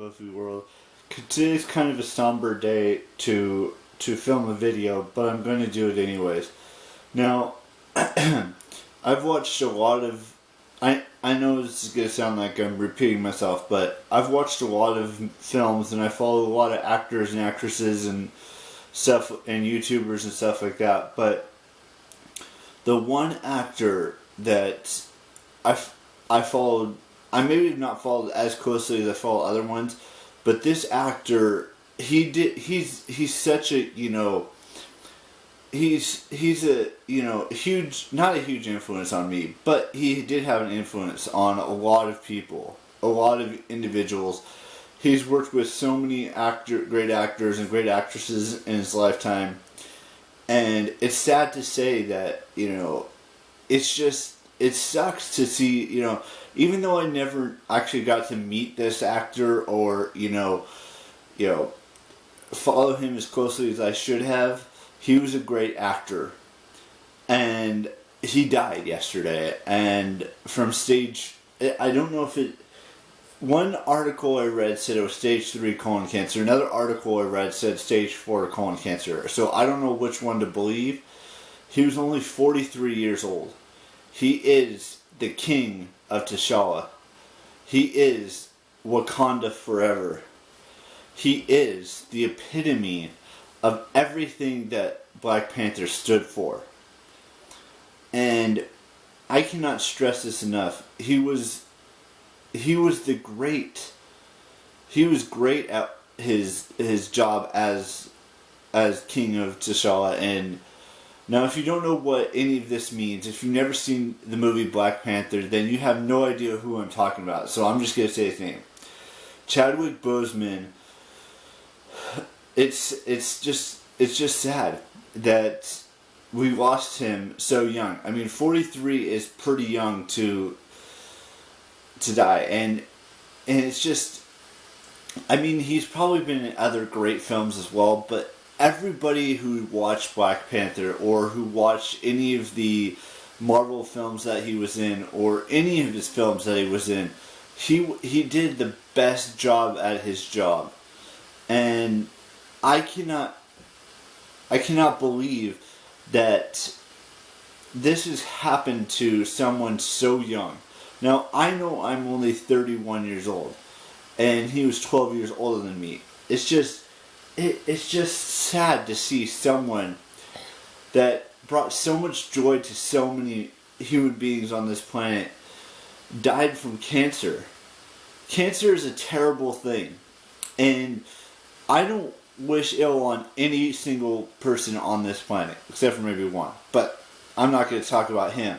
movie world. Today's kind of a somber day to film a video, but I'm going to do it anyways. Now, I've watched a lot of... I know this is going to sound like I'm repeating myself, but I've watched a lot of films, and I follow a lot of actors and actresses and stuff, and YouTubers and stuff like that, but the one actor that I followed, I maybe have not followed as closely as I follow other ones, but this actor, he's such a, he's a, huge, not a huge influence on me, but he did have an influence on a lot of people, a lot of individuals. He's worked with so many great actors and great actresses in his lifetime, and it's sad to say that, it sucks to see, even though I never actually got to meet this actor or, follow him as closely as I should have, he was a great actor. And he died yesterday. And from stage, I don't know if it, one article I read said it was stage 3 colon cancer. Another article I read said stage 4 colon cancer. So I don't know which one to believe. He was only 43 years old. He is the king of T'Challa. He is Wakanda forever. He is the epitome of everything that Black Panther stood for. And I cannot stress this enough. He was great at his job as king of T'Challa. And now, if you don't know what any of this means, if you've never seen the movie Black Panther, then you have no idea who I'm talking about. So I'm just going to say his name. Chadwick Boseman. It's just sad that we lost him so young. I mean, 43 is pretty young to die, and it's just, I mean, he's probably been in other great films as well, but everybody who watched Black Panther or who watched any of the Marvel films that he was in or any of his films that he was in, he did the best job at his job. And I cannot believe that this has happened to someone so young. Now, I know I'm only 31 years old, and he was 12 years older than me. It's just sad to see someone that brought so much joy to so many human beings on this planet died from cancer. Cancer is a terrible thing, and I don't wish ill on any single person on this planet, except for maybe one, but I'm not going to talk about him.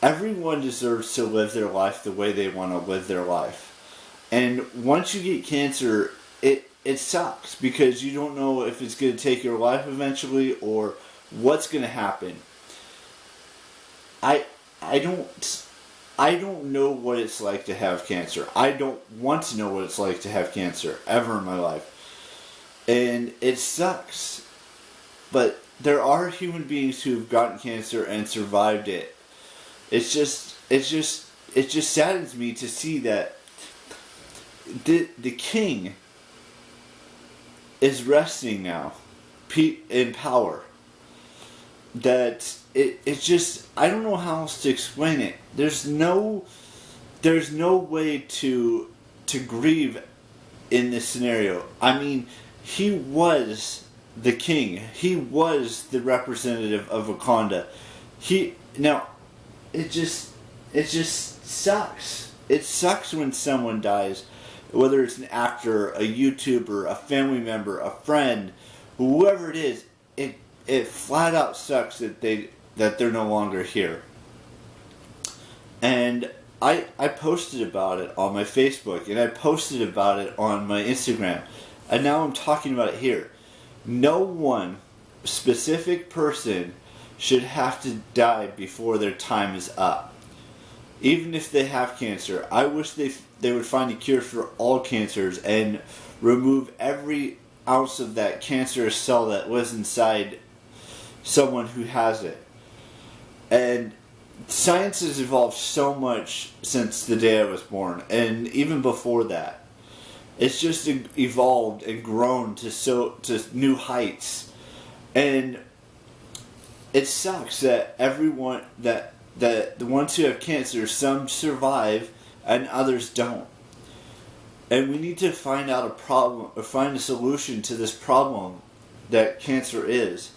Everyone deserves to live their life the way they want to live their life. And once you get cancer, it sucks because you don't know if it's going to take your life eventually or what's going to happen. I don't know what it's like to have cancer. I don't want to know what it's like to have cancer ever in my life. And it sucks. But there are human beings who have gotten cancer and survived it. It just saddens me to see that the king is resting now in power. That it's just, I don't know how else to explain it. There's no way to grieve in this scenario. I mean, he was the king. He was the representative of Wakanda. It just sucks. It sucks when someone dies, whether it's an actor, a YouTuber, a family member, a friend, whoever it is. It flat out sucks that they're no longer here. And I posted about it on my Facebook, and I posted about it on my Instagram, and now I'm talking about it here. No one specific person should have to die before their time is up. Even if they have cancer, I wish they would find a cure for all cancers and remove every ounce of that cancerous cell that lives inside someone who has it. And science has evolved so much since the day I was born, and even before that. It's just evolved and grown to new heights, and it sucks that everyone that the ones who have cancer, some survive and others don't. And we need to find out a problem or find a solution to this problem that cancer is.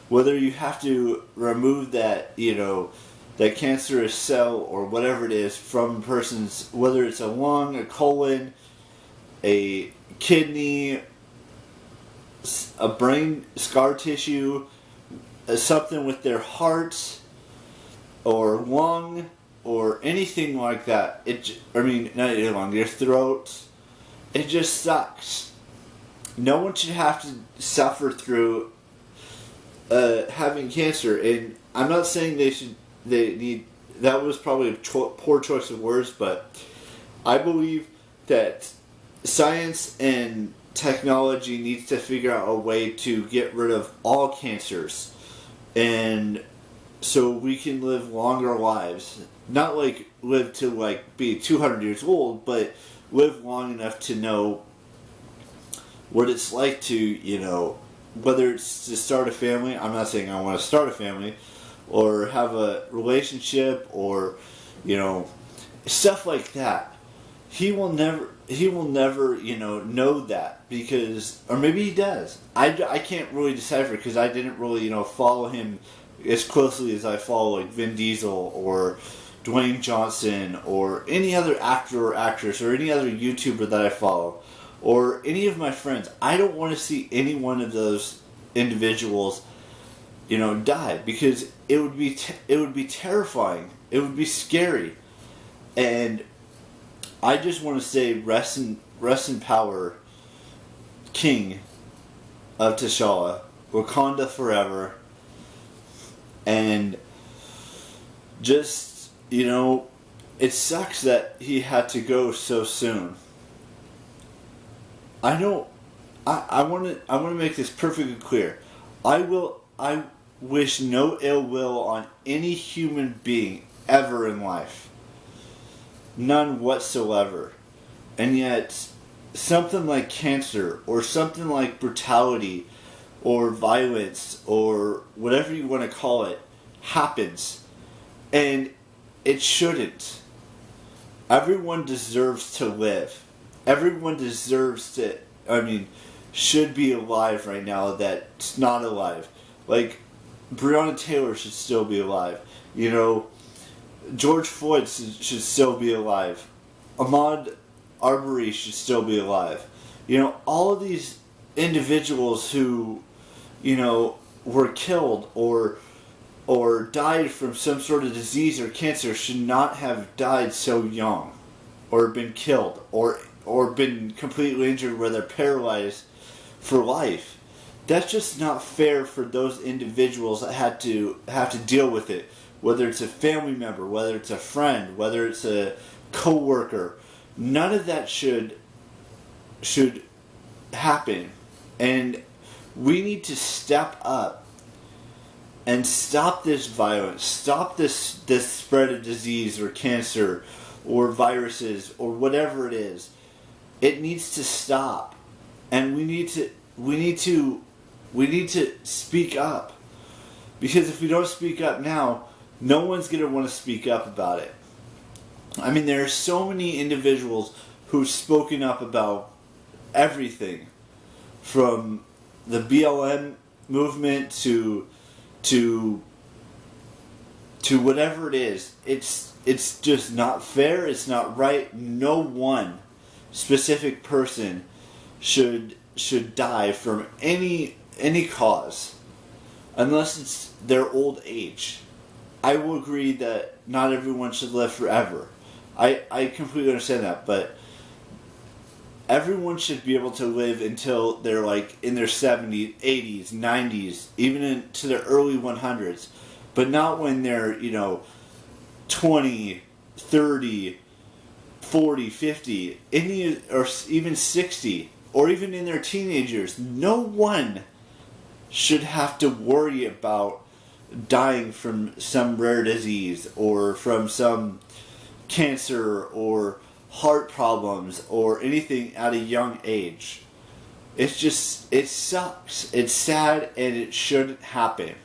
Whether you have to remove that, that cancerous cell or whatever it is from a person's, whether it's a lung, a colon, a kidney, a brain scar tissue, something with their heart or lung or anything like that. Not your lung, their throat. It just sucks. No one should have to suffer through having cancer, and I'm not saying that was probably a poor choice of words, but I believe that science and technology needs to figure out a way to get rid of all cancers, and so we can live longer lives. Not like live to be 200 years old, but live long enough to know what it's like to, whether it's to start a family. I'm not saying I want to start a family, or have a relationship, or, stuff like that. He will never, know that, because, or maybe he does. I can't really decipher, because I didn't really, follow him as closely as I follow, Vin Diesel, or Dwayne Johnson, or any other actor or actress, or any other YouTuber that I follow, or any of my friends. I don't want to see any one of those individuals, die, because it would be terrifying. It would be scary, and I just want to say rest in power, King of T'Challa, Wakanda forever, and just. It sucks that he had to go so soon. I want to make this perfectly clear. I wish no ill will on any human being ever in life. None whatsoever. And yet, something like cancer, or something like brutality, or violence, or whatever you want to call it, happens. And it shouldn't. Everyone deserves to live. Everyone deserves to, should be alive right now that's not alive. Like, Breonna Taylor should still be alive. George Floyd should still be alive. Ahmaud Arbery should still be alive. All of these individuals who, were killed or died from some sort of disease or cancer should not have died so young, or been killed, or been completely injured where they're paralyzed for life. That's just not fair for those individuals that have to deal with it. Whether it's a family member, whether it's a friend, whether it's a co-worker, none of that should happen. And we need to step up and stop this violence, stop this spread of disease or cancer or viruses or whatever it is. It needs to stop, and we need to speak up, because if we don't speak up now, no one's going to want to speak up about it. There are so many individuals who've spoken up about everything, from the BLM movement to whatever it is. It's just not fair. It's not right. No one specific person should die from any cause, unless it's their old age. I will agree that not everyone should live forever. I completely understand that, but everyone should be able to live until they're in their 70s, 80s, 90s, even into their early 100s. But not when they're, 20, 30, 40, 50, or even 60, or even in their teenagers. No one should have to worry about dying from some rare disease, or from some cancer, or heart problems or anything at a young age. It sucks. It's sad, and it shouldn't happen.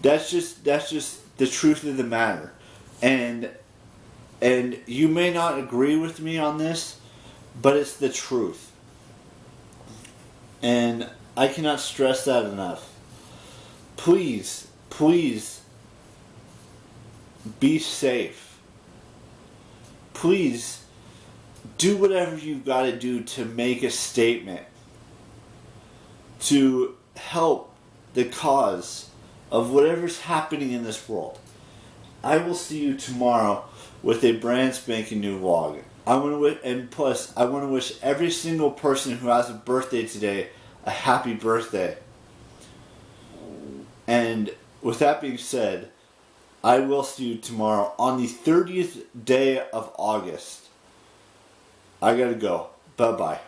That's just the truth of the matter. And you may not agree with me on this, but it's the truth. And I cannot stress that enough. Please, please be safe. Please do whatever you've got to do to make a statement to help the cause of whatever's happening in this world. I will see you tomorrow with a brand spanking new vlog. I want to wish every single person who has a birthday today a happy birthday. And with that being said, I will see you tomorrow on the 30th day of August. I gotta go. Bye-bye.